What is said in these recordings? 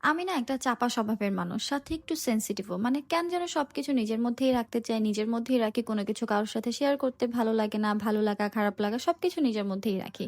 আমি না একটা চাপা স্বভাবের মানুষ। সাথে একটু সেনসিটিভও। মানে কেন যেন সবকিছু নিজের মধ্যেই রাখতে চাই, নিজের মধ্যেই রাখি। কোনো কিছু কারো সাথে শেয়ার করতে ভালো লাগে না। ভালো লাগা, খারাপ লাগা সবকিছু নিজের মধ্যেই রাখি।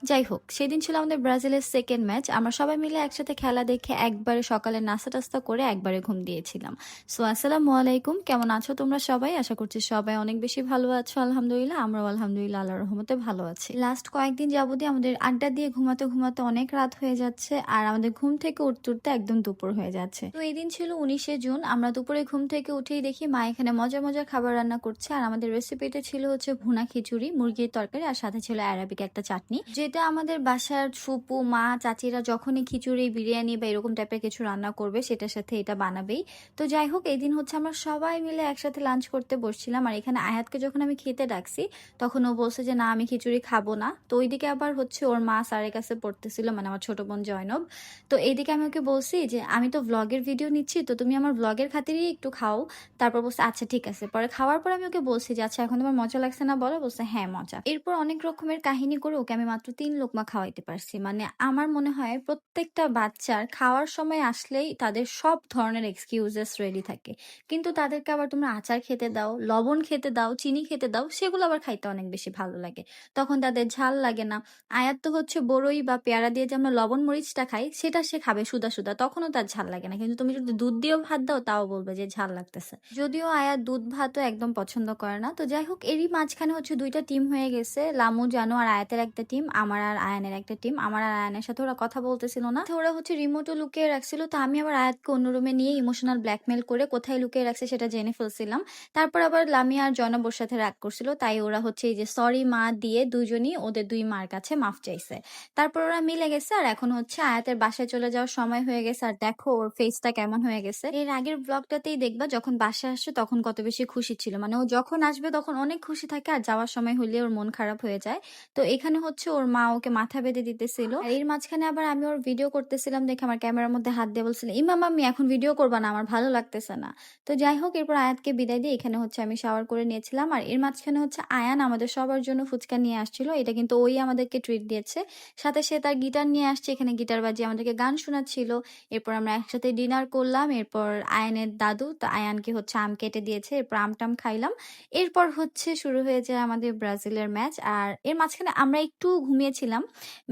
যাই হোক, সেদিন ছিল আমাদের ব্রাজিলের 2nd ম্যাচ। আমরা সবাই মিলে একসাথে খেলা দেখে একবারে সকালে নাস্তা-টাস্তা করে একবারে ঘুম দিয়েছিলাম। সো আসসালামু আলাইকুম। কেমন আছো তোমরা সবাই? আশা করছি সবাই অনেক বেশি ভালো আছো আলহামদুলিল্লাহ। আমরাও আলহামদুলিল্লাহ আল্লাহর রহমতে ভালো আছি। লাস্ট কয়েকদিন যাবতীয় আমাদের আড্ডা দিয়ে ঘুমাতে অনেক রাত হয়ে যাচ্ছে। আর আমাদের ঘুম থেকে উঠতে একদম দুপুর হয়ে যাচ্ছে। তো এই দিন ছিল 19শে জুন। আমরা দুপুরে ঘুম থেকে উঠেই দেখি মা এখানে মজার মজার খাবার রান্না করছে। আর আমাদের রেসিপিটা ছিল হচ্ছে ভুনা খিচুড়ি, মুরগির তরকারি আর সাথে ছিল অ্যারাবিক একটা চাটনি, যেটা আমাদের বাসার ফুপু মা চাচিরা যখনই খিচুড়ি বিরিয়ানি বা এরকম টাইপের কিছু রান্না করবে সেটার সাথে এটা বানাবেই। তো যাই হোক, এই দিন হচ্ছে আমরা সবাই মিলে একসাথে লাঞ্চ করতে বসছিলাম। আর এখানে আয়াতকে যখন আমি খেতে ডাকছি তখন ও বলছে যে না, আমি খিচুড়ি খাবো না। তো ওইদিকে আবার হচ্ছে ওর মা স্যারের কাছে পড়তেছিল, মানে আমার ছোট বোন জয়নব। তো এইদিকে আমি ওকে বলছি যে আমি তো ভ্লগের ভিডিও নিচ্ছি, তো তুমি আমার ভ্লগের খাতিরেই একটু খাও। তারপর বলছে আচ্ছা ঠিক আছে। পরে খাওয়ার পর আমি ওকে বলছি যে আচ্ছা এখন তোমার মজা লাগছে না বলো? বলছে হ্যাঁ মজা। এরপর অনেক রকমের কাহিনী করে ওকে আমি মাত্র 3 লোকমা খাওয়াইতে পারছি। মানে আমার মনে হয় প্রত্যেকটা বাচ্চার খাওয়ার সময় আসলেই তাদের সব ধরনের এক্সকিউজেস রেডি থাকে, কিন্তু তাদেরকে আবার তোমরা আচার খেতে দাও, লবণ খেতে দাও, চিনি খেতে দাও, সেগুলো আবার খাইতে অনেক বেশি ভালো লাগে। তখন তাদের ঝাল লাগে না। আয়াত তো হচ্ছে বড়ই বা পেয়ারা দিয়ে যে আমরা লবণ মরিচটা খাই সেটা সে খাবে সুদা সুদা, তখনও তার ঝাল লাগে না। কিন্তু তুমি যদি দুধ দিয়েও ভাত দাও তাও বলবে যে ঝাল লাগতেছে। যদিও আয়াত দুধ ভাতও একদম পছন্দ করে না। তো যাই হোক, এরই মাঝখানে হচ্ছে 2টা টিম হয়ে গেছে, লামু জানো আর আয়াতের একটা টিম, আমার আর আয়ানের একটা টিম। আমার আর আয়ানের সাথে ওরা কথা বলতেছিল না, তো ওরা হচ্ছে রিমোটও লুকিয়ে রাখছিল। তো আমি আবার আয়াতকে অন্য রুমে নিয়ে ইমোশনাল ব্ল্যাকমেল করে কোথায় লুকিয়ে রাখছে সেটা জেনে ফেলছিলাম। তারপর আবার লামিয়া আর জনব ওর সাথে রাগ করছিল, তাই ওরা হচ্ছে এই যে সরি মা দিয়ে দুজনই ওদের 2 মার কাছে মাফ চাইছে। তারপর ওরা মিলে গেছে। আর এখন হচ্ছে আয়াতের বাসায় চলে যাওয়ার সময় হয়ে গেছে। আর দেখো ওর ফেসটা কেমন হয়ে গেছে। এর আগের ব্লগটাতেই দেখবা যখন বাসায় আসছে তখন কত বেশি খুশি ছিল। মানে ও যখন আসবে তখন অনেক খুশি থাকে, আর যাওয়ার সময় হলে ওর মন খারাপ হয়ে যায়। তো এখানে হচ্ছে ওর মা ওকে মাথা বেঁধে দিতেছিল। আর এর মাঝখানে আবার আমি ওর ভিডিও করতেছিলাম দেখে আমার ক্যামেরার মধ্যে হাত দিয়ে বলছিল ইমাম আমি এখন ভিডিও করবা না, আমার ভালো লাগতেছে না। তো যাই হোক, এরপর আয়াতকে বিদায় দিয়ে এখানে হচ্ছে আমি শাওয়ার করে নিয়েছিলাম। আর এর মাঝখানে হচ্ছে আয়ান আমাদের সবার জন্য ফুচকা নিয়ে আসছিল। এটা কিন্তু ওই আমাদেরকে ট্রিট দিয়েছে। সাথে সে তার গিটার নিয়ে আসছে, এখানে গিটার বাজিয়ে আমাদেরকে গান শোনাচ্ছিল। এরপর আমরা একসাথে ডিনার করলাম। এরপর আয়ানের দাদু তো আয়ানকে হচ্ছে আম কেটে দিয়েছে, এরপর আমটাম খাইলাম। এরপর হচ্ছে শুরু হয়ে যায় আমাদের ব্রাজিলের ম্যাচ। আর এর মাঝখানে আমরা একটু ঘুমিয়েছিলাম।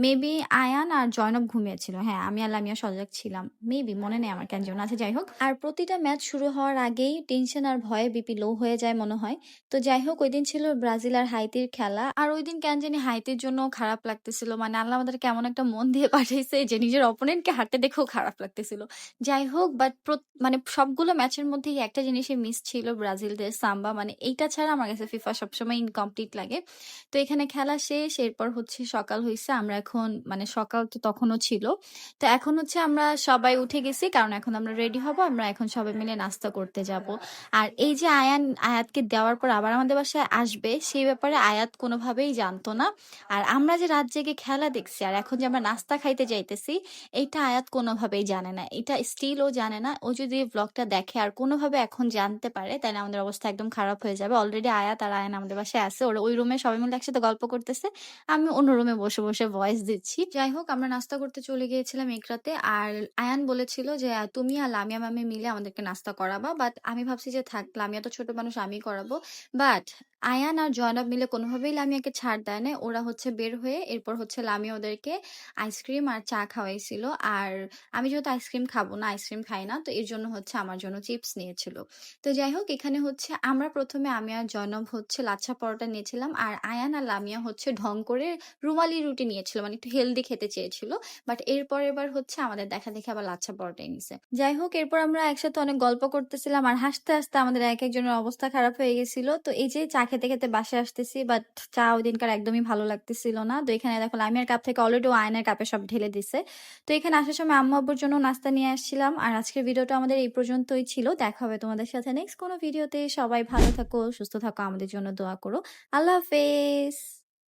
মেবি আয়ান আর জয়নব ঘুমিয়েছিল। হ্যাঁ, আমি আর লামিয়া সজাগ ছিলাম। মেবি মনে নেই আমার কেন যেন আছে। যাই হোক, আর প্রতিটা ম্যাচ শুরু হওয়ার আগেই টেনশন আর ভয়ে বিপি লো হয়ে যায় মনে হয়। তো যাই হোক, ওই দিন ছিল ব্রাজিল আর হাইতির খেলা। আর ওই দিন কেন জানি হাইতির জন্য খারাপ লাগতেছিল। মানে আল্লাহ আমাদের কেমন একটা মন দিয়ে পাঠাইছে যে নিজের অপোনেন্টকে হারতে দেখেও খারাপ লাগতেছিল। যাই হোক, বাট মানে সবগুলো ম্যাচের মধ্যেই একটা জিনিসই মিস ছিল, ব্রাজিলদের সাম্বা। মানে এইটা ছাড়া আমার কাছে ফিফা সবসময় ইনকমপ্লিট লাগে। তো এখানে খেলা শেষ, এরপর হচ্ছে সকাল হয়েছে। আমরা এখন মানে সকাল তো তখনও ছিল। তো এখন হচ্ছে আমরা সবাই উঠে গেছি, কারণ এখন আমরা রেডি হব, আমরা এখন সবাই মিলে নাস্তা করতে যাব। আর এই যে আয়াতকে দেওয়ার পর আবার আমাদের বাসায় আসবে, সেই ব্যাপারে আয়াত কোনোভাবেই জানতো না। আর আমরা যে রাত জেগে খেলা দেখছি আর এখন যে আমরা নাস্তা খাইতে যাইতেছি, এইটা আয়াত কোনোভাবেই জানে না। এটা স্টিল ও জানে না। ও যদি ব্লগটা দেখে আর কোনোভাবে এখন জানতে পারে তাহলে আমাদের অবস্থা একদম খারাপ হয়ে যাবে। অলরেডি আয়াত আর আয়ান আমাদের বাসায় আছে, ওরা ওই রুমে সবাই মিলে একসাথে গল্প করতেছে, আমি অন্য রুমে বসে বসে ভয়েস দিচ্ছি। যাই হোক, আমরা নাস্তা করতে চলে গিয়েছিলাম এক রাতে। আর আয়ান বলেছিল যে তুমি আর লামিয়া মামি মিলে আমাদেরকে নাস্তা করাবা, বাট আমি ভাবছি যে থাক, লামিয়া তো ছোট মানুষ, আমি করাবো। বাট আয়ান আর জয়নব মিলে কোনোভাবেই লামিয়াকে ছাড় দেয় না। ওরা হচ্ছে বের হয়ে এরপর হচ্ছে লামিয়া ওদেরকে আইসক্রিম আর চা খাওয়াইছিল। আর আমি যেহেতু আইসক্রিম খাবো না, আইসক্রিম খাই না, তো এর জন্য হচ্ছে আমার জন্য চিপস নিয়েছিল। তো যাই হোক, এখানে হচ্ছে আমরা প্রথমে আমি আর জয়নব হচ্ছে লাচ্ছা পরোটা নিয়েছিলাম, আর আয়ান আর লামিয়া হচ্ছে ঢং করে রুমালি রুটি নিয়েছিল, মানে একটু হেলদি খেতে চেয়েছিল। বাট এরপর এবার হচ্ছে আমাদের দেখা দেখে আবার লাচ্ছা পরোটাই নিছে। যাই হোক, এরপর আমরা একসাথে অনেক গল্প করতেছিলাম আর হাসতে হাসতে আমাদের এক একজনের অবস্থা খারাপ হয়ে গেছিল। তো এই যে চা খেতে খেতে বাসায় আসতেছি, বাট চা ওই দিনকার একদমই ভালো লাগতেছিল না। তো এখানে দেখো লামিয়ার কাপ থেকে অলরেডি আয়নের কাপে সব ঢেলে দিছে। তো এখানে আসার সময় আম্মু আব্বুর জন্য নাস্তা নিয়ে আসছিলাম। আর আজকের ভিডিওটা আমাদের এই পর্যন্তই ছিল। দেখা হবে তোমাদের সাথে নেক্সট কোনো ভিডিওতে। সবাই ভালো থাকো, সুস্থ থাকো, আমাদের জন্য দোয়া করো। আল্লাহ হাফেজ।